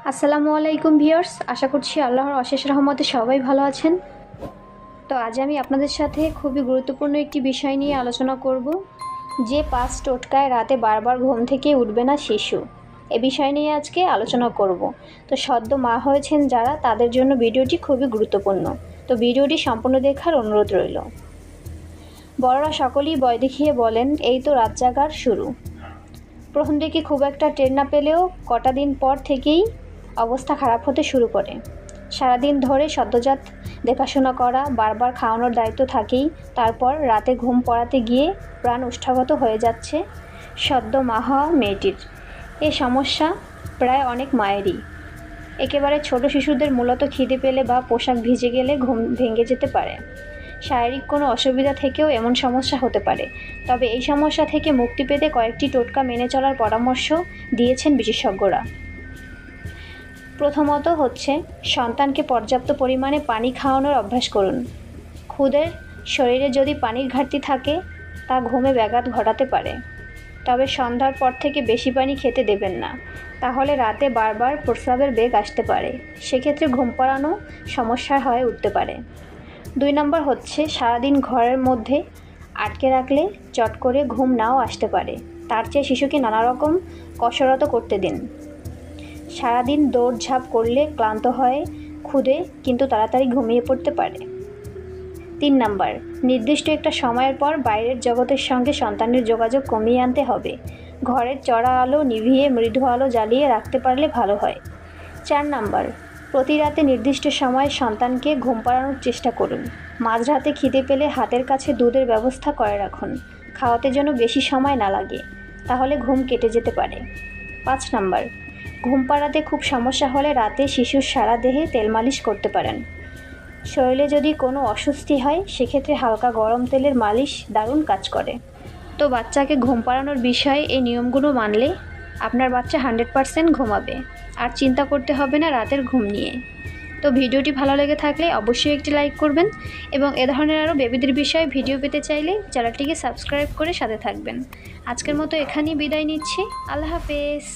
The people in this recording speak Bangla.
আসসালামু আলাইকুম ভিউয়ার্স, আশা করছি আল্লাহর অশেষ রহমতে সবাই ভালো আছেন। তো আজ আমি আপনাদের সাথে খুবই গুরুত্বপূর্ণ একটি বিষয় নিয়ে আলোচনা করব, যে 5 টোটকায় রাতে বারবার ঘুম থেকে উঠবে না শিশু। এ বিষয় নিয়ে আজকে আলোচনা করব। তো সদ্য মা হয়েছেন যারা, তাদের জন্য ভিডিওটি খুবই গুরুত্বপূর্ণ। তো ভিডিওটি সম্পূর্ণ দেখার অনুরোধ রইল। বড়রা সকলেই ভয় দেখিয়ে বলেন, এই তো রাত জাগার শুরু। প্রথম দিকে খুব একটা টের না পেলেও কটা দিন পর থেকেই অবস্থা খারাপ হতে শুরু করে। সারাদিন ধরে সদ্যজাত দেখাশোনা করা, বারবার খাওয়ানোর দায়িত্ব থাকেই। তারপর রাতে ঘুম পড়াতে গিয়ে প্রাণ ওষ্ঠাগত হয়ে যাচ্ছে সদ্য মা হওয়া মেয়েটির। এই সমস্যা প্রায় অনেক মায়েরই। একেবারে ছোট শিশুদের মূলত খিদে পেলে বা পোশাক ভিজে গেলে ঘুম ভেঙে যেতে পারে। শারীরিক কোনো অসুবিধা থেকেও এমন সমস্যা হতে পারে। তবে এই সমস্যা থেকে মুক্তি পেতে কয়েকটি টোটকা মেনে চলার পরামর্শ দিয়েছেন বিশেষজ্ঞরা। প্রথমত হচ্ছে, সন্তানকে পর্যাপ্ত পরিমাণে পানি খাওয়ানোর অভ্যাস করুন। খুদের শরীরে যদি পানির ঘাটতি থাকে, তা ঘুমে ব্যাঘাত ঘটাতে পারে। তবে সন্ধ্যার পর থেকে বেশি পানি খেতে দেবেন না, তাহলে রাতে বারবার প্রস্রাবের বেগ আসতে পারে। সেক্ষেত্রে ঘুম পাড়ানো সমস্যার হয়ে উঠতে পারে। 2 নম্বর হচ্ছে, সারাদিন ঘরের মধ্যে আটকে রাখলে চট করে ঘুম নাও আসতে পারে। তার চেয়ে শিশুকে নানা রকম কসরত করতে দিন। সারাদিন দৌড়ঝাঁপ করলে ক্লান্ত হয় খুদে, কিন্তু তাড়াতাড়ি ঘুমিয়ে পড়তে পারে। 3 নম্বর, নির্দিষ্ট একটা সময়ের পর বাইরের জগতের সঙ্গে সন্তানের যোগাযোগ কমিয়ে আনতে হবে। ঘরের চড়া আলো নিভিয়ে মৃদু আলো জ্বালিয়ে রাখতে পারলে ভালো হয়। 4 নম্বর, প্রতি রাতে নির্দিষ্ট সময়ে সন্তানকে ঘুম পাড়ানোর চেষ্টা করুন। মাঝরাতে খিদে পেলে হাতের কাছে দুধের ব্যবস্থা করে রাখুন, খাওয়াতে যেন বেশি সময় না লাগে, তাহলে ঘুম কেটে যেতে পারে। 5 নম্বর, ঘুম পাড়াতে খুব সমস্যা হলে রাতে শিশুর সারা দেহে তেল মালিশ করতে পারেন। শরীরে যদি কোনো অস্বস্তি হয়, সেক্ষেত্রে হালকা গরম তেলের মালিশ দারুণ কাজ করে। তো বাচ্চাকে ঘুম পাড়ানোর বিষয়ে এই নিয়মগুলো মানলে আপনার বাচ্চা 100% ঘুমাবে, আর চিন্তা করতে হবে না রাতের ঘুম নিয়ে। তো ভিডিওটি ভালো লেগে থাকলে অবশ্যই একটি লাইক করবেন, এবং এ ধরনের আরও বেবিদের বিষয়ে ভিডিও পেতে চাইলে চ্যানেলটিকে সাবস্ক্রাইব করে সাথে থাকবেন। আজকের মতো এখানেই বিদায় নিচ্ছি। আল্লাহ হাফেজ।